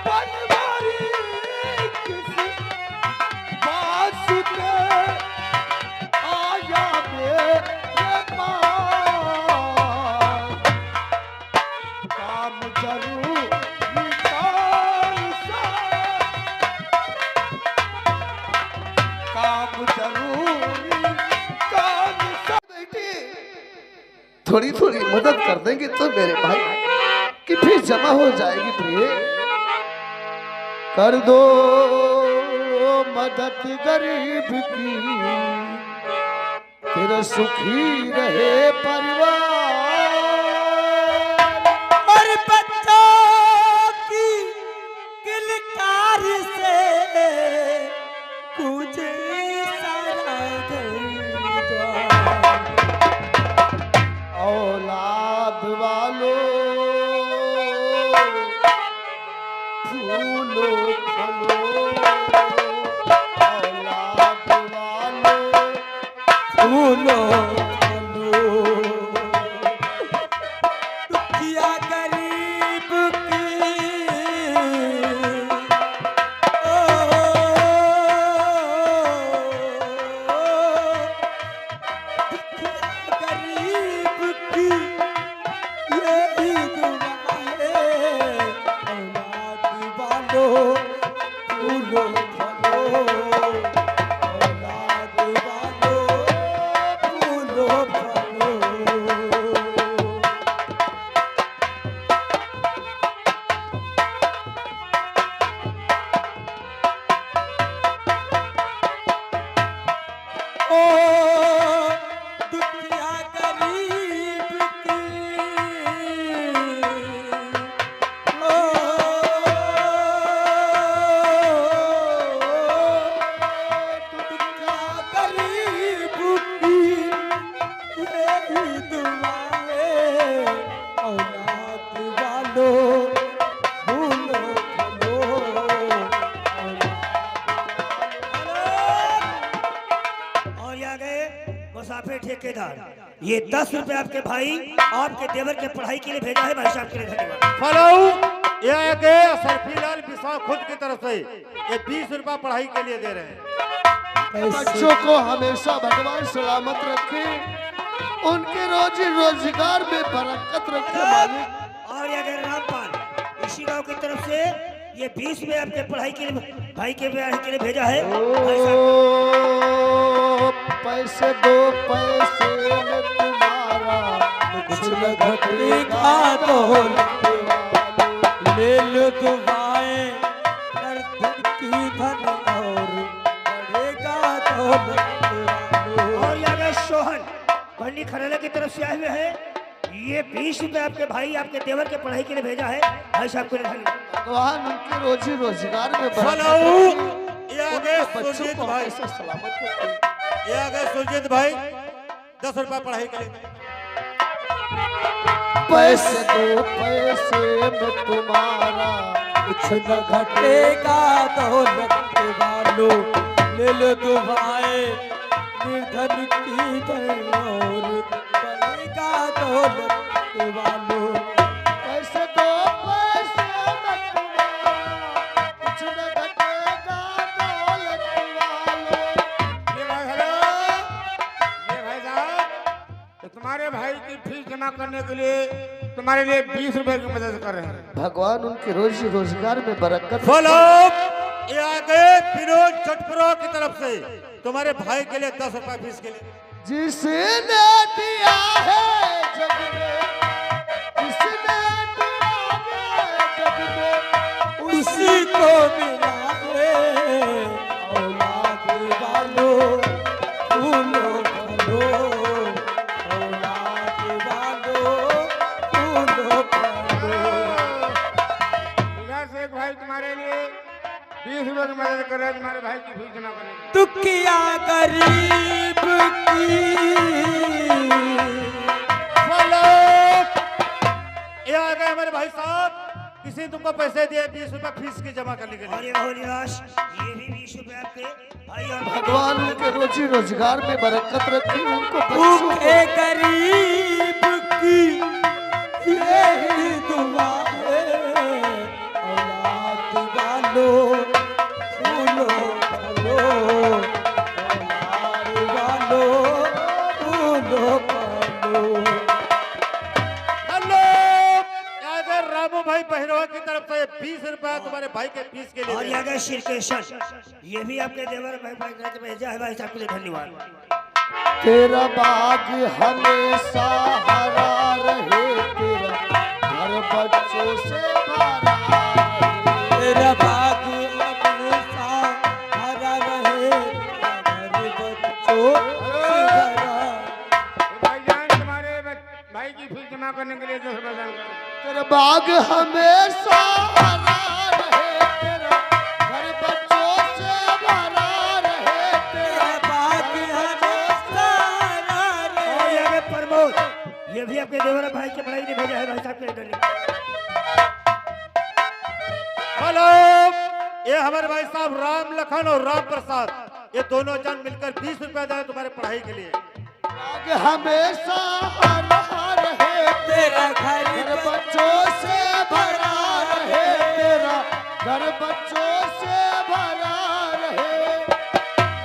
बनवारी किसी बात पे आया मेरे पास। काम जरूरी काम जरूरी बेटी थोड़ी थोड़ी मदद कर देंगे तो मेरे भाई की फीस जमा हो जाएगी। प्रिय कर दो मदद गरीब की, तेरा सुखी रहे परिवार। और बच्चों की किलकार से कुछ सारा घर औलाद वालों फूलो फलो, औलाद वालों फूलो फलो, दुखिया गरीब की ओ, दुखिया गरीब की यही दुआ है। औलाद वालों फूलो फलो, औलाद वालों फूलो फलो। ओ दुखिया गरीब की ओ दुखिया गरीब की यही दुआ है। औलाद वालों फूलो फलो, और यहाँ गए मुसाफिर ठेकेदार। ये 10 रुपए आपके भाई आपके देवर के पढ़ाई के लिए भेजा है। भाई साहब के लिए धन्यवाद। फलाऊ ये के सरफीलाल बिसा खुद की तरफ से ये 20 रुपया पढ़ाई के लिए दे रहे हैं। बच्चों को हमेशा भगवान सलामत रखे, उनके रोजी रोजगार में बरकत रखे मालिक। और यहाँ गए रामपाल इसी गांव की तरफ से ये 20 रुपए आपके पढ़ाई के लिए भाई के पढ़ाई के लिए भेजा है। भाई साहब ओ पैसे दो पैसे में तुम्हारा कुछ न घटेगा तो ले लो दुआएं कर धन की धन और बढ़ेगा तो और यहाँ गए सोहन पंडित खराना की तरफ से आए हुए हैं। ये 20 रुपए आपके भाई आपके देवर के पढ़ाई के लिए भेजा है। भाई साहब को धन्यवाद। भगवान उनके रोजी रोजगार में फलाऊ बरकत ये रखे, बच्चों सुरजीत को भाई हमेशा सलामत रखे। ये सुरजीत भाई 10 रुपया पढ़ाई के लिए। पैसे दो पैसे में तुम्हारा कुछ न घटेगा तो लगते वालों ले लो दुआएं निर्धन की धन और बढ़ेगा तो लगते वालों। पैसे दो पैसे में तुम्हारा कुछ न घटेगा दौलत वालों। ये भाई हेलो ये भाई साहब तो तुम्हारे भाई की फीस जमा करने के लिए तुम्हारे लिए 20 रुपए की मदद कर रहे हैं। भगवान उनके रोजी रोजगार में बरकत फॉलो ये आगे फिरोज चटपुरा की तरफ से तुम्हारे भाई के लिए 10 रुपए फीस के लिए। जिसने दिया है जग में, जिसने दिया है जग में, उसी को मिला है। औलाद वालों फूलो फलो, औलाद वालों फूलो फलो। इधर से एक भाई तुम्हारे लिए 20 रुपए की मदद कर रहे हैं तुम्हारे भाई की फीस जमा करने के लिए। दुखिया गरीब की फॉलो ये आ गए हमारे भाई साहब किसी तुमको पैसे दिए 20 रुपए फीस की जमा करने के और लिए। ये हो निराश ये भी 20 रुपए आपके भाई और भगवान उनके रोजी रोजगार में बरकत रखे, उनको बच्चों भूखे गरीब की यही दुआ है। औलाद वालो फूलो फलो औलाद वालो फूलो फलो। हेलो, अगर रामू भाई पहलवान की तरफ से 20 रुपया तुम्हारे भाई के फीस के लिए और दे ये आ गए श्रीकृष्ण, ये भी आपके देवर भाई भाई ने भेजा है भाई साहब के लिए धन्यवाद। तेरा बाग हमेशा हरा रहे, तेरा घर बच्चों से भरा रहे। तेरा बाग हमेशा हरा रहे, घर बच्चों से भरा। भाईजान तुम्हारे भाई की फीस जमा करने के लिए 10 रुपया दान करें। तेरा बाग हमेशा हरा रहे, तेरा घर बच्चों से भरा रहे। तेरा बाग हमेशा हरा रहे। और ये आ गए प्रमोद, ये भी आपके देवर भाई के पढ़ाई ने भेजा है भाई साहब के लिए धन्यवाद। हेलो, ये हमारे भाई साहब राम लखन और राम प्रसाद, ये दोनों जन मिलकर 20 रुपया दें तुम्हारे पढ़ाई के लिए। बाग हमेशा हरा रहे, तेरा घर घर बच्चों से भरा रहे। तेरा घर बच्चों से भरा रहे।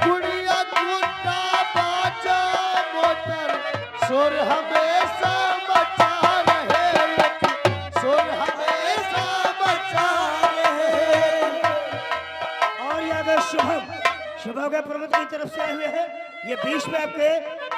गुड़िया गुड्डा बाजा मोटर सुर हमेशा मचा रहे, सुर हमेशा मचा रहे। और ये आ गए शुभम, शुभम के प्रमोद की तरफ से आए हुए हैं, ये 20 में आपके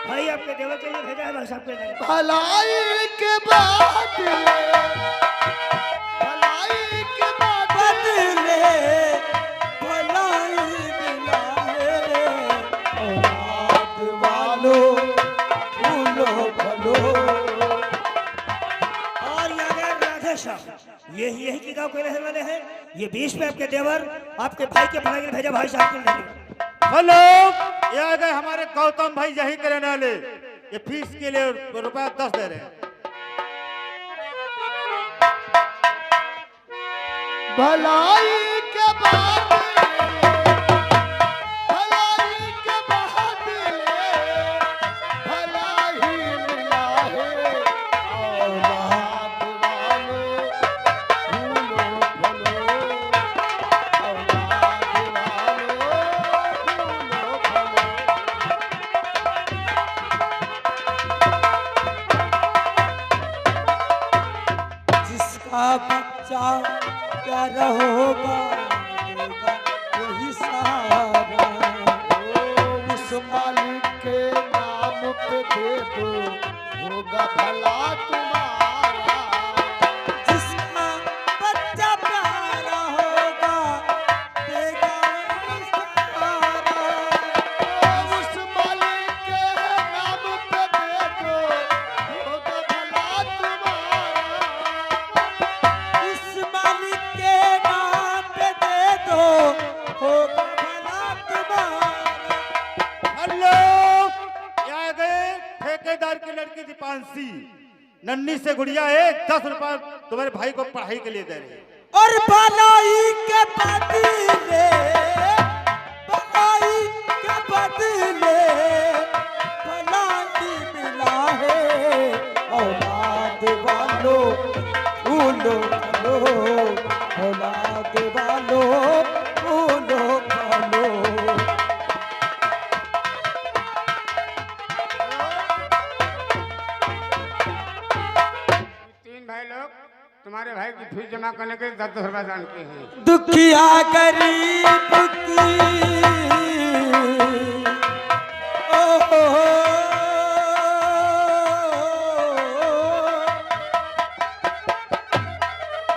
भाई आपके देवर के लिए भेजा है भाई साहब के लिए धन्यवाद। भलाई के बाद भलाई के बाद बदले भलाई मिलाए, औलाद वालो फूलो फलो। और ये आ गए राधे श्याम, यही के गांव के रहने वाले हैं, ये 20 में आपके देवर आपके भाई के पढ़ाई के लिए भेजा भाई साहब के लिए धन्यवाद। हेलो, ये आ गए हमारे गौतम भाई यही के रहने वाले, ये फीस के लिए रुपया 10 दे रहे हैं। भलाई के बाद भलाई के बाद भलाई मिला है। औलाद वालो फूलो फलो, औलाद वालो फूलो फलो। जिसका बच्चा प्यारा होगा देगा वही सहारा। उस मालिक के नाम पे दे दो, होगा भला तुम्हारा। जिसका बच्चा प्यारा होगा देगा वही सहारा। उस मालिक के नाम पे दे दो, होगा भला तुम्हारा। इस मालिक के नाम पे दे दो होगा भला तुम्हारा। हेलो, ये आ गए ठेकेदार की लड़की दीपांशी, नन्ही से गुड़िया है, 10 रुपया तुम्हारे भाई को पढ़ाई के लिए दे रही है। और भलाई के बदले भलाई के बदले भलाई मिला है। औलाद वालो फूलो फलो, औलाद वालो फूलो फलो। तीन भाई लोग तुम्हारे भाई की फीस जमा करने के लिए 10 रुपया दान किए हैं। दुखिया गरीब की ओ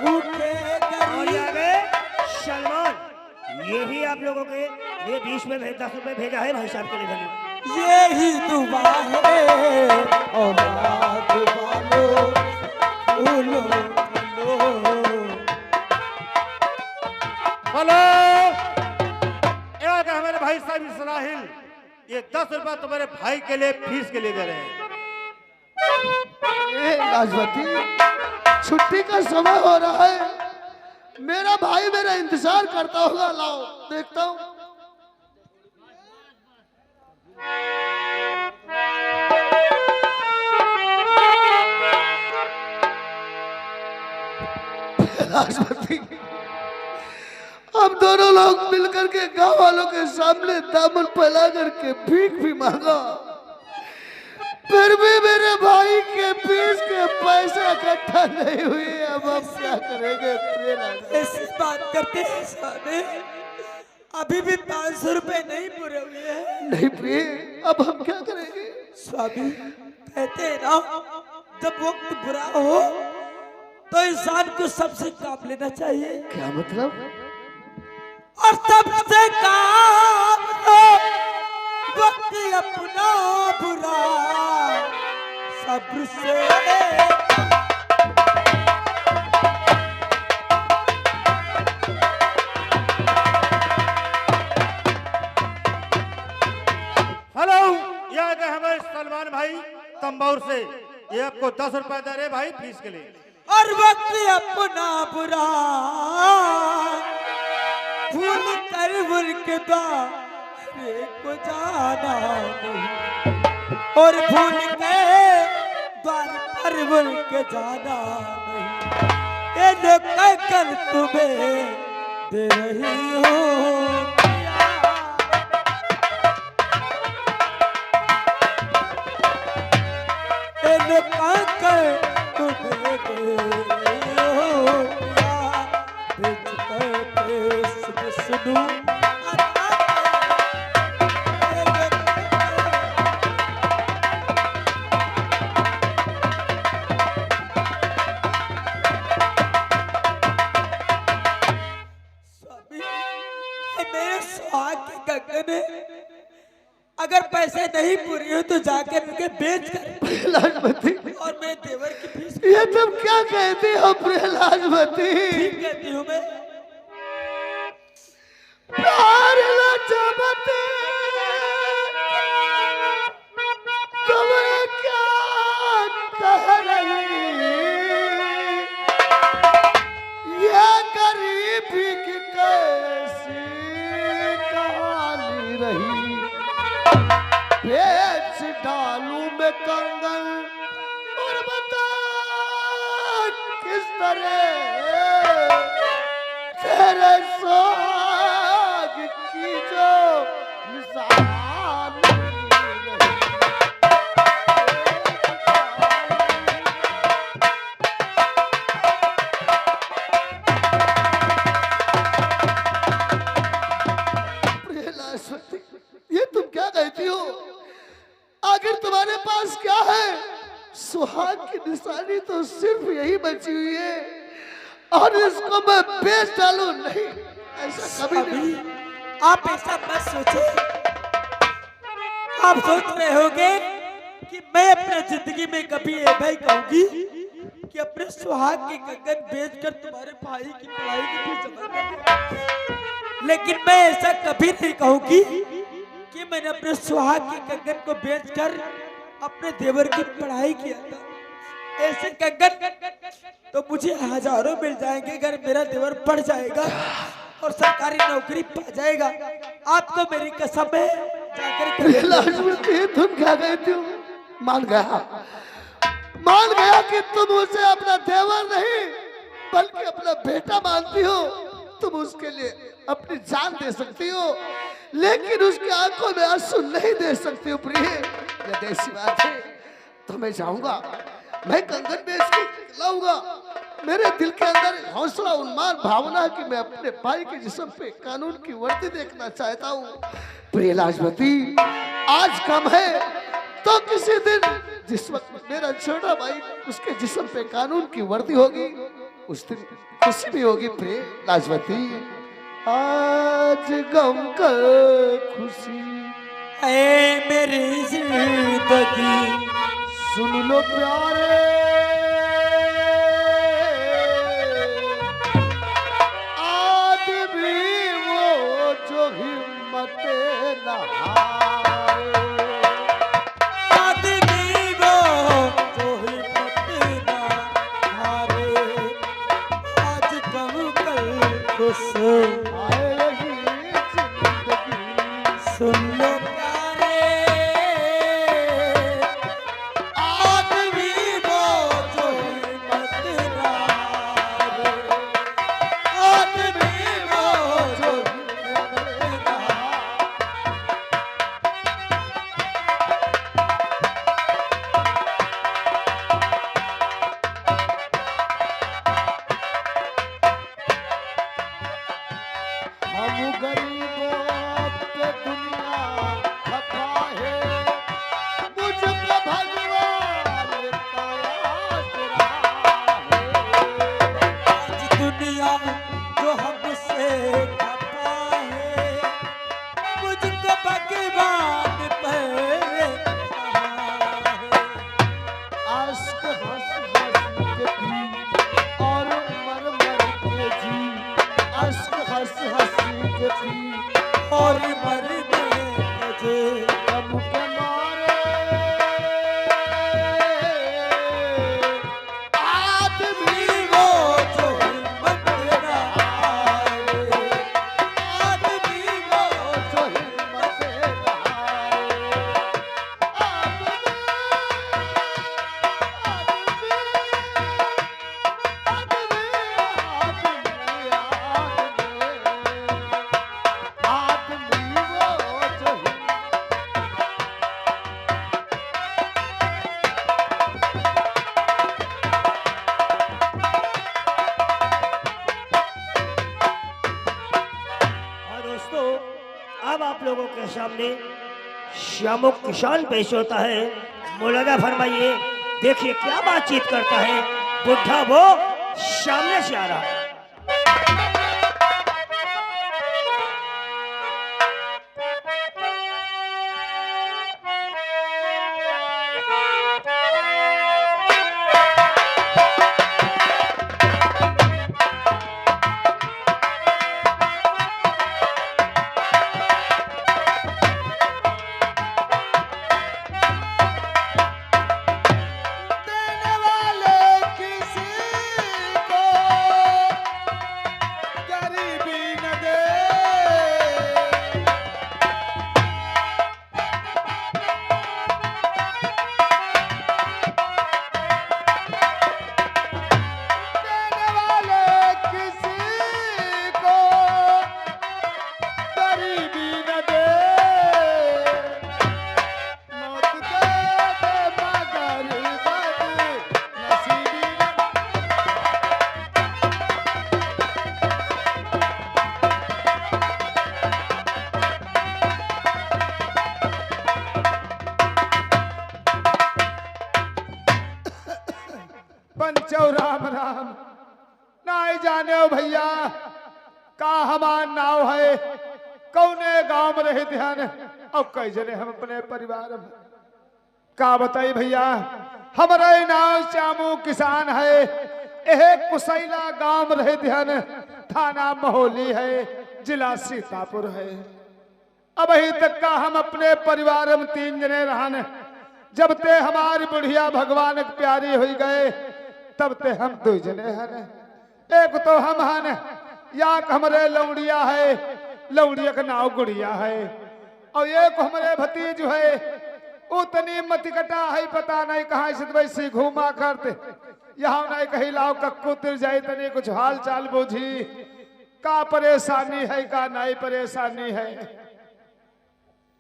भूखे और ये आ गरीब गए सलमान, ये भी आप लोगों के लिए 20 में 10 रुपए भेजा है भाई साहब के लिए धन्यवाद। यही दुआ है। औलाद वालो फूलो फलो। हेलो, ये आ गए हमारे भाई साहब इस्राहिल, ये 10 रुपया तुम्हारे भाई के लिए फीस के लिए दे रहे हैं। ए लाजवती, छुट्टी का समय हो रहा है, मेरा भाई मेरा इंतजार करता होगा। लाओ देखता हूँ। लाजवती, हम दोनों लोग मिलकर के गांव वालों के सामने दामन फैला करके भीख भी मांगा, फिर भी मेरे भाई के फीस के पैसे इकट्ठा नहीं हुए। अब हम क्या करेंगे? ऐसी बात करते हैं स्वामी, अभी भी 500 रुपए नहीं पूरे हुए हैं। नहीं प्रिय, अब हम क्या करेंगे? स्वामी कहते हैं ना, जब वक्त बुरा हो तो इंसान को सबसे काम लेना चाहिए। क्या मतलब? और सबसे काम लो वक्त अपना बुरा सब्र से। हेलो, ये आ गए हमारे सलमान भाई तंबौर से। ये आपको 10 रुपए दे रहे भाई फीस के लिए। और वक्त अपना बुरा भूल कर मुल्क द्वारे को जाना नहीं, और भूल के द्वार पर मुल्क जाना नहीं। ये जो कहकर तुम्हें दे रही हो मेरे सुहाग के गगन में अगर पैसे नहीं पूरे हो तो जाकर उनके बेच कर लाजपति, और मैं देवर की फीस ये तुम क्या कहते हो लाजपति? ठीक कहती हूँ मैं। प्यार लाजपति, तुम्हें क्या कह रही? ये गरीबी की कैसी कहानी रही? बेच डालूं मैं कंगन और बता किस तरह तेरे सोहाग की जो मिसाल नहीं। ये तुम क्या कहती हो? आखिर तुम्हारे पास क्या है? सुहाग की निशानी तो सिर्फ यही बची हुई है, और इसको मैं बेच डालूं? नहीं, ऐसा कभी नहीं। आप ऐसा मत सोचो। आप सोच रहे होंगे कि मैं अपने जिंदगी में कभी ये भाई कहूंगी कि अपने सुहाग के कंगन बेचकर तुम्हारे भाई की पढ़ाई की फीस जमा कर दूं। लेकिन मैं ऐसा कभी नहीं कहूंगी कि मैंने अपने सुहाग के कंगन को बेचकर अपने देवर की पढ़ाई किया था। ऐसे कंगन तो मुझे हजारों मिल जाएंगे अगर मेरा देवर पढ़ जाएगा और सरकारी नौकरी पा जाएगा। आपको मेरी कसम है, जाकर लाजपति, तुम क्या कहती हो? मान गया कि तुम उसे अपना देवर नहीं बल्कि अपना बेटा मानती हो। तुम उसके लिए अपनी जान दे सकती हो, लेकिन उसकी आंखों में आंसू नहीं दे सकती हो। प्रिय, ये देसी बात है। तो मैं जाऊंगा, मैं कंगन बेच के लाऊंगा। मेरे दिल के अंदर हौसला उन्मान भावना कि मैं अपने भाई के जिस्म पे कानून की वर्दी देखना चाहता हूँ। प्रिय लाजपति, आज कम है तो किसी दिन जिस वक्त मेरा छोटा भाई उसके जिस्म पे कानून की वर्दी होगी, उस दिन खुशी भी होगी। प्रिय लाजपति, आज गम कल खुशी ऐ मेरी जिंदगी, सुन लो प्यारे, आदमी वो जो हिम्मत न हारे। आदमी वो जो हिम्मत ना हारे, आज गम कल खुश आएगी जिंदगी, सुन लो प्यारे, आदमी वो जो हिम्मत ना हारे, आदमी वो हम गरीबों पे दुनिया खपा है, मुझको भगवान का आसरा है। आज दुनिया जो हमसे खपा है, मुझको भगवान पे सहारा है। आश्क हंस हंस के पी और मर मर के जी, आश्क हंस हंस के पी और मर गए मुझे गम के मारे आदमी वो जो हिम्मत ना हारे, आदमी वो जो हिम्मत न हारे। आदमी वो जो और दोस्तों अब आप लोगों के सामने श्यामो किसान पेश होता है। मौलाना फरमाइए, देखिए क्या बातचीत करता है बुढ़ा, वो सामने से आ रहा है। देने वाले किसी को गरीबी न दे, देने वाले किसी को गरीबी न दे, मौत दे दे मगर बदनसीबी न। पंचो राम राम नाई जाने हो भैया का हमार नाव है, कौने गांव में रहे ध्यान और कई जने हम अपने परिवार में का बताई भैया। हमारे नाव श्यामू किसान है, यह कुसैला गांव में रहे ध्यान, थाना महोली है, जिला सीतापुर है। अब अभी तक का हम अपने परिवार में 3 जने रहन, जब ते हमारी बुढ़िया भगवान के प्यारी हुई गए तब ते हम 2 जने हन। एक तो हम हन, या हमारे लौड़िया है, लौड़िया का नाव गुड़िया है, और एक हमारे भतीज है, उतनी मतिकटा है, पता नहीं कहाँ से वैसे घूमा करते, यहाँ नहीं कहीं लाओ कक्कू तिर जाए तनी कुछ हाल चाल बूझी, का परेशानी है का नहीं परेशानी है।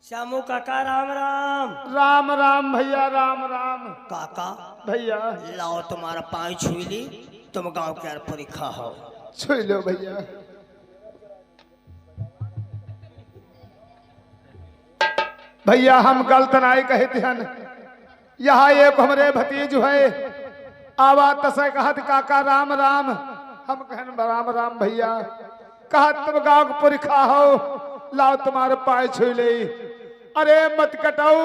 श्यामू काका राम राम। राम राम भैया राम राम काका भैया। लाओ तुम्हारा पाँव छुई ली, तुम गांव के परीक्षा हो। छुई लो भैया। भैया हम गलत नहीं कहते हन, यहाँ एक हमारे भतीज है, आवा तसे कहत काका राम राम, हम कहन राम राम भैया, कहत तुम गाँव के पुरखा हो, लाओ तुम्हारे पाए छुई ले। अरे मत कटाओ,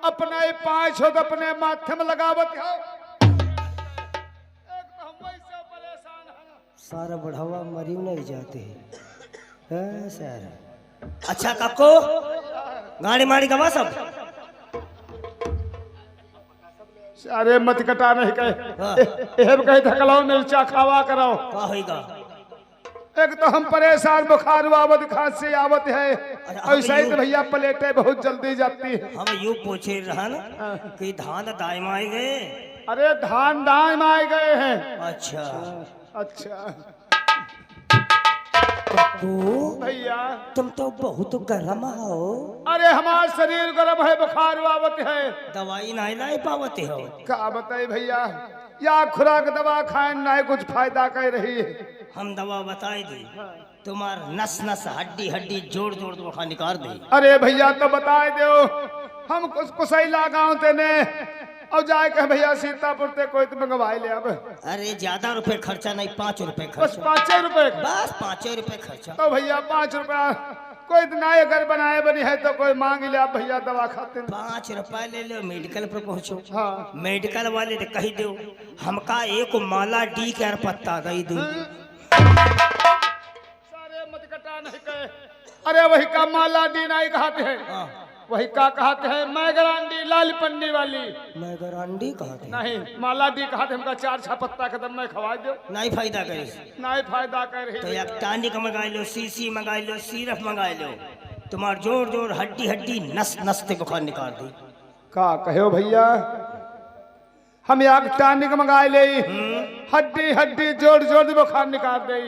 अपने ही पाए छो तो अपने माथे में लगावत हो। एक तो हम वैसे परेशान हैं। सारा बढ़ावा मरी नहीं जाते हैं सर। अच्छा काको, गाड़ी माड़ी गवा सब। अरे मत कटा नहीं कहे, एहब कहे थकलाओ मिर्चा खावा कराओ। का होगा? एक तो हम परेशान, बुखार आवत खांसी आवत है, ऐसा ही तो भैया प्लेटें बहुत जल्दी जाती है। हम यूं पूछे रहन कि धान दाई माई गए। अरे धान दाई में आए गए हैं। अच्छा अच्छा काकू, भैया, तुम तो बहुत गर्म हो। अरे हमारा शरीर गर्म है, बुखार आवत है। दवाई नहीं लाई पावते हो। का बताई भैया, या खुराक दवा खाए ना कुछ फायदा कर रही है। हम दवा बताए दी, तुम्हार नस नस हड्डी हड्डी जोड़ जोड़ दो खा निकाल दे। अरे भैया तो बताए दो, हम कुछ कुसैला गाँव तेने और जाए कहे भैया सीतापुर ते कोई तो मंगवाई ले। अब अरे ज्यादा रुपए खर्चा नहीं, 5 रुपए बस खर्चा, 5 रुपए। बस 5 रुपए खर्चा। तो भैया 5 रुपया कोई इतना अगर बनाए बनी है तो कोई मांग ले। आप भैया दवा खाते हैं। 5 रुपए ले लो, मेडिकल पर पहुंचो। हाँ। मेडिकल वाले ने कही दो हमका एक माला डी के पत्ता दे दो। सारे मत कटा नहीं कहे। अरे वही का माला डी नहीं कहते हैं, वही का कहते हैं मैगरांडी लाल पन्नी वाली। मैं गरांडी कहते नहीं माला डी कहते हमका 4-6 पत्ता खत्म नहीं खवा दो। नहीं फायदा करे नहीं फायदा कर तो रही। एक टानिक मंगा लो, सीसी मंगा लो, सिरप मंगा लो, तुम्हार जोड़ जोड़ हड्डी हड्डी नस नस ते बुखार निकाल दी। का कहो भैया, हम एक टानिक मंगाए ले, हड्डी हड्डी जोड़ जोड़ बुखार निकाल दे।